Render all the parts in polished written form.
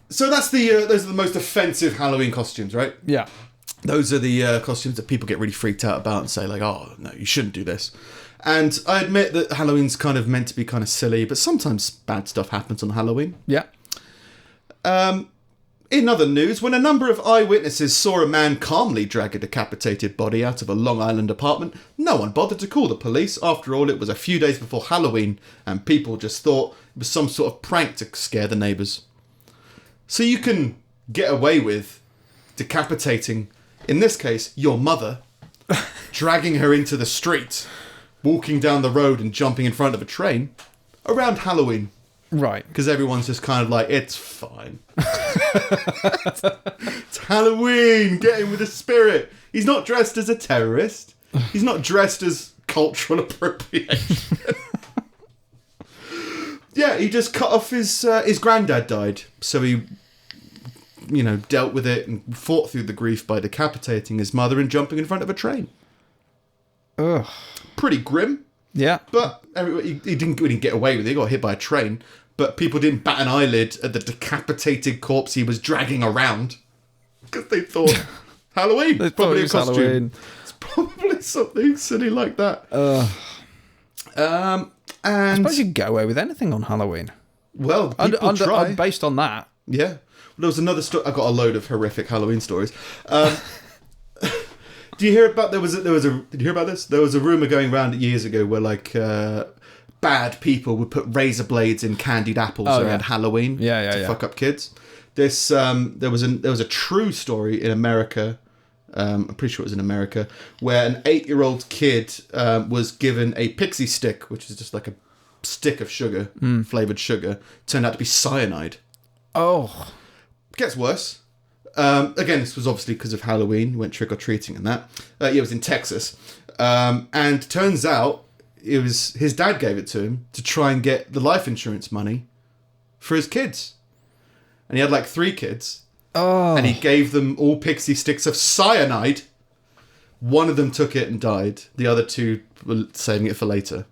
So that's those are the most offensive Halloween costumes, right? Yeah. Those are the costumes that people get really freaked out about and say like, oh, no, you shouldn't do this. And I admit that Halloween's kind of meant to be kind of silly, but sometimes bad stuff happens on Halloween. Yeah. In other news, when a number of eyewitnesses saw a man calmly drag a decapitated body out of a Long Island apartment, no one bothered to call the police. After all, it was a few days before Halloween, and people just thought it was some sort of prank to scare the neighbours. So you can get away with decapitating, in this case, your mother, dragging her into the street, walking down the road and jumping in front of a train around Halloween. Right. Because everyone's just kind of like, it's fine. It's Halloween. Get in with the spirit. He's not dressed as a terrorist. He's not dressed as cultural appropriation. Yeah, he just cut off his granddad died. So he, dealt with it and fought through the grief by decapitating his mother and jumping in front of a train. Ugh. Pretty grim. Yeah. But he didn't really get away with it. He got hit by a train. But people didn't bat an eyelid at the decapitated corpse he was dragging around. Because they thought, Halloween. They probably thought it was a costume. Halloween. It's probably something silly like that. And I suppose you can get away with anything on Halloween. Well, people try. Based on that. Yeah. Well, there was another story. I got a load of horrific Halloween stories. Do you hear about did you hear about this? There was a rumor going around years ago where bad people would put razor blades in candied apples around Halloween to fuck up kids. This there was a true story in America. I'm pretty sure it was in America, where an 8-year-old kid was given a pixie stick, which is just like a stick of sugar, flavored sugar, turned out to be cyanide. Oh, gets worse. Again, this was obviously because of Halloween. Went trick-or-treating and that. It was in Texas. And turns out it was his dad gave it to him to try and get the life insurance money for his kids. And he had like 3 kids. Oh. And he gave them all pixie sticks of cyanide. One of them took it and died. The other 2 were saving it for later.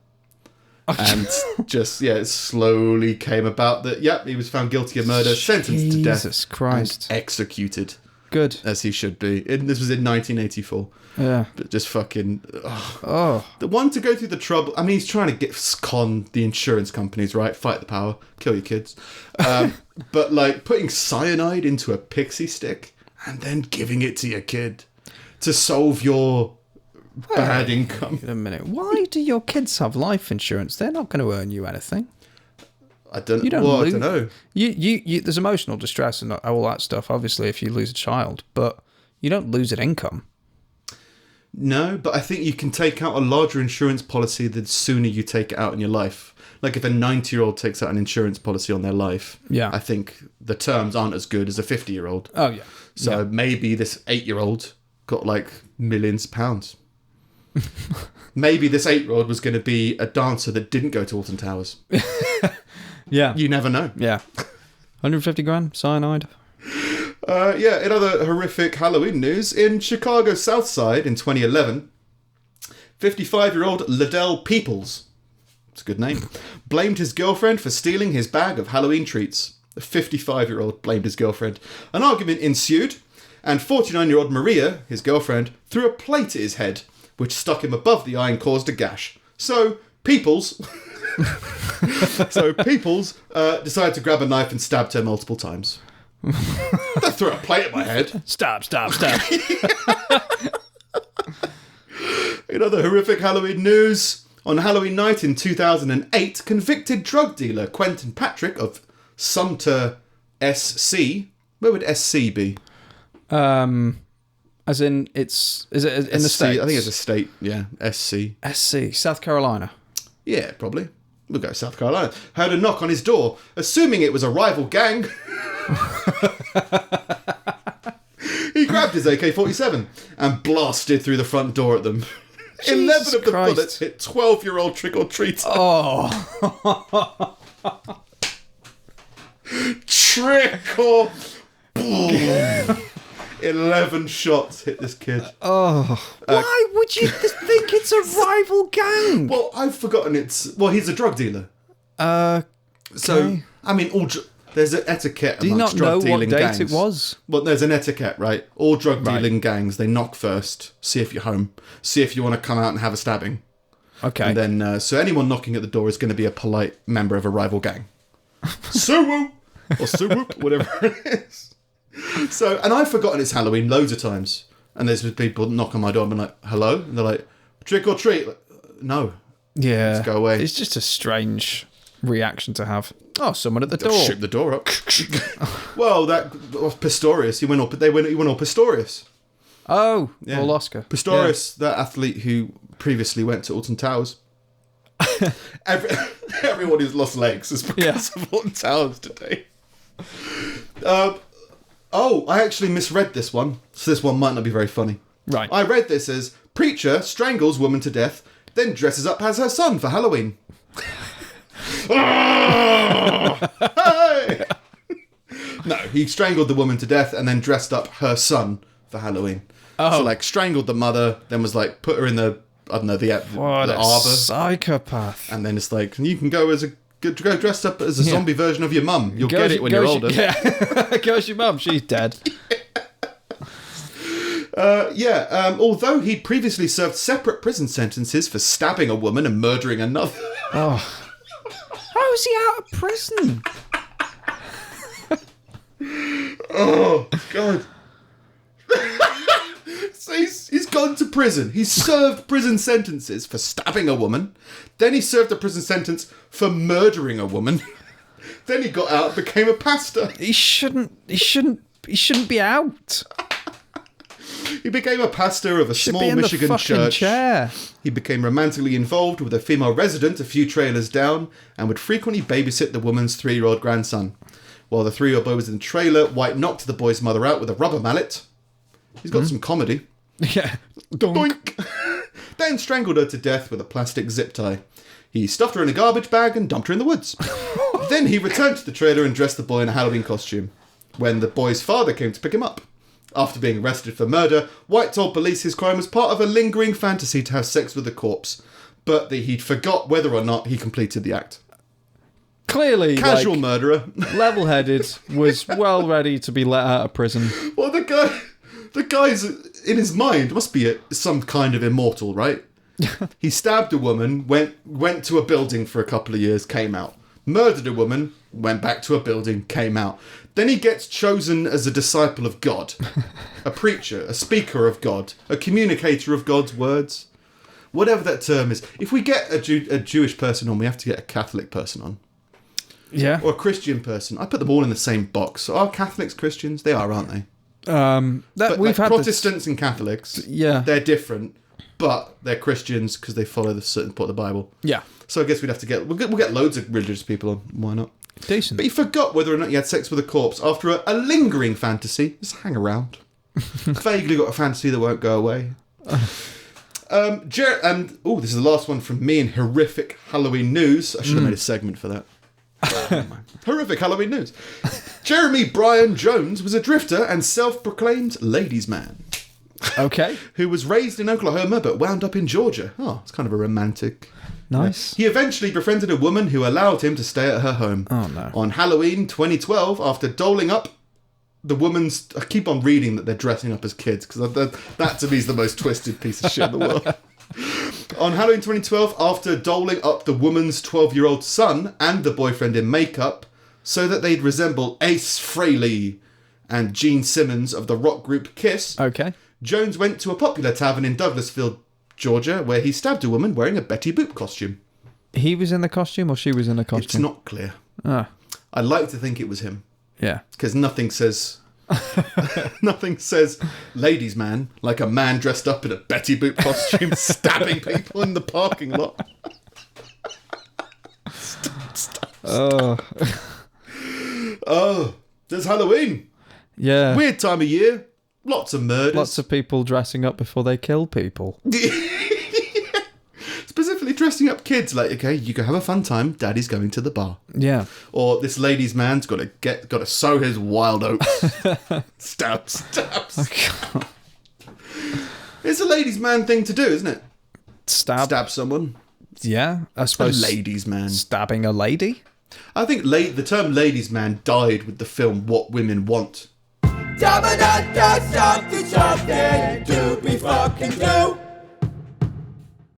And just, it slowly came about that, he was found guilty of murder, sentenced to death. Jesus Christ. And executed. Good. As he should be. This was in 1984. Yeah. But just fucking... The one to go through the trouble... I mean, he's trying to con the insurance companies, right? Fight the power. Kill your kids. But, putting cyanide into a pixie stick and then giving it to your kid to solve your... bad income. Wait a minute. Why do your kids have life insurance? They're not going to earn you anything. I don't know. You there's emotional distress and all that stuff, obviously, if you lose a child, but you don't lose an income. No, but I think you can take out a larger insurance policy the sooner you take it out in your life. Like if a 90-year-old takes out an insurance policy on their life, I think the terms aren't as good as a 50-year-old. Oh, yeah. So maybe this 8-year-old got millions of pounds. Maybe this 8-year-old was going to be a dancer that didn't go to Alton Towers. Yeah. You never know. Yeah. 150 grand, cyanide. In other horrific Halloween news, in Chicago South Side in 2011, 55-year-old Liddell Peoples, it's a good name, blamed his girlfriend for stealing his bag of Halloween treats. The 55-year-old blamed his girlfriend. An argument ensued, and 49-year-old Maria, his girlfriend, threw a plate at his head, which stuck him above the eye and caused a gash. So, Peoples... decided to grab a knife and stabbed her multiple times. Don't throw a plate at my head. Stab. In other horrific Halloween news, on Halloween night in 2008, convicted drug dealer Quentin Patrick of Sumter, SC. Where would SC be? As in, is it in the States? I think it's a state, yeah. SC. SC, South Carolina. Yeah, probably. We'll go South Carolina. Heard a knock on his door, assuming it was a rival gang. He grabbed his AK-47 and blasted through the front door at them. 11 of the bullets hit 12-year-old trick-or-treater. Oh. Trick or... 11 shots hit this kid. Oh. Why would you think it's a rival gang? Well, I've forgotten he's a drug dealer. Okay. So, I mean, there's an etiquette Do you amongst not know drug what dealing date gangs. it was? Well, there's an etiquette, right? All drug Right. dealing gangs, they knock first, see if you're home, see if you want to come out and have a stabbing. Okay. And then, so anyone knocking at the door is going to be a polite member of a rival gang. Suwoo! Or Suwoop, whatever it is. So, and I've forgotten it's Halloween loads of times. And there's people knock on my door and I'm like, hello? And they're like, trick or treat? Like, no. Yeah. Just go away. It's just a strange reaction to have. Oh, someone at the door. Shoot the door up. Well, Pistorius, he went all Pistorius. Oh, Yeah. well, Oscar. Pistorius, that athlete who previously went to Alton Towers. Everyone who's lost legs is because of Alton Towers today. I actually misread this one, so this one might not be very funny. Right. I read this as preacher strangles woman to death, then dresses up as her son for Halloween. Hey! No, he strangled the woman to death and then dressed up her son for Halloween. Oh. So, like, strangled the mother, then was like, put her in the, I don't know, the What a arbor. psychopath. And then it's like, you can go go dressed up as a zombie version of your mum. You'll get it when you're older. Yeah. Goes your mum, she's dead. Although he'd previously served separate prison sentences for stabbing a woman and murdering another. Oh. How is he out of prison? Oh, God. So he's gone to prison. He's served prison sentences for stabbing a woman. Then he served a prison sentence for murdering a woman. Then he got out and became a pastor. He shouldn't be out. He became a pastor of a Should small be in Michigan the fucking church. chair. He became romantically involved with a female resident a few trailers down and would frequently babysit the woman's 3-year-old grandson. While the 3-year-old boy was in the trailer, White knocked the boy's mother out with a rubber mallet. He's got some comedy. Yeah. Doink! Then strangled her to death with a plastic zip tie. He stuffed her in a garbage bag and dumped her in the woods. Then he returned to the trailer and dressed the boy in a Halloween costume. When the boy's father came to pick him up. After being arrested for murder, White told police his crime was part of a lingering fantasy to have sex with the corpse, but that he'd forgot whether or not he completed the act. Clearly, Casual murderer. level-headed, was well ready to be let out of prison. Well, the guy's in his mind must be some kind of immortal, right? He stabbed a woman, went to a building for a couple of years, came out. Murdered a woman, went back to a building, came out. Then he gets chosen as a disciple of God, a preacher, a speaker of God, a communicator of God's words. Whatever that term is. If we get a Jewish person on, we have to get a Catholic person on. Yeah. Or a Christian person. I put them all in the same box. So are Catholics Christians? They are, aren't they? But we've had Protestants and Catholics, yeah, they're different, but they're Christians because they follow the certain part of the Bible. Yeah. So I guess we'd have to we'll get loads of religious people on. Why not? Decent. But he forgot whether or not he had sex with a corpse after a lingering fantasy. Just hang around. Vaguely got a fantasy that won't go away. This is the last one from me in horrific Halloween news. I should have made a segment for that. Horrific Halloween news. Jeremy Bryan Jones was a drifter and self-proclaimed ladies' man. Okay. Who was raised in Oklahoma but wound up in Georgia. Oh, it's kind of a romantic. Nice. He eventually befriended a woman who allowed him to stay at her home. Oh, no. On Halloween 2012, after doling up the woman's... I keep on reading that they're dressing up as kids, because that to me is the most twisted piece of shit in the world. On Halloween 2012, after doling up the woman's 12-year-old son and the boyfriend in makeup so that they'd resemble Ace Frehley and Gene Simmons of the rock group Kiss, Okay. Jones went to a popular tavern in Douglasville, Georgia, where he stabbed a woman wearing a Betty Boop costume. He was in the costume or she was in the costume? It's not clear. Ah. I like to think it was him, Yeah. because nothing says ladies' man like a man dressed up in a Betty Boop costume stabbing people in the parking lot. Stab. Oh, there's Halloween. Yeah. Weird time of year. Lots of murders. Lots of people dressing up before they kill people. Specifically dressing up kids, like, okay, you can have a fun time, daddy's going to the bar. Yeah. Or this ladies' man's got to sow his wild oats. Stabs. Oh, It's a ladies' man thing to do, isn't it? Stab Stab someone. Yeah, I A suppose. ladies' man. Stabbing a lady. I think the term ladies' man died with the film What Women Want. Something to be fucking do.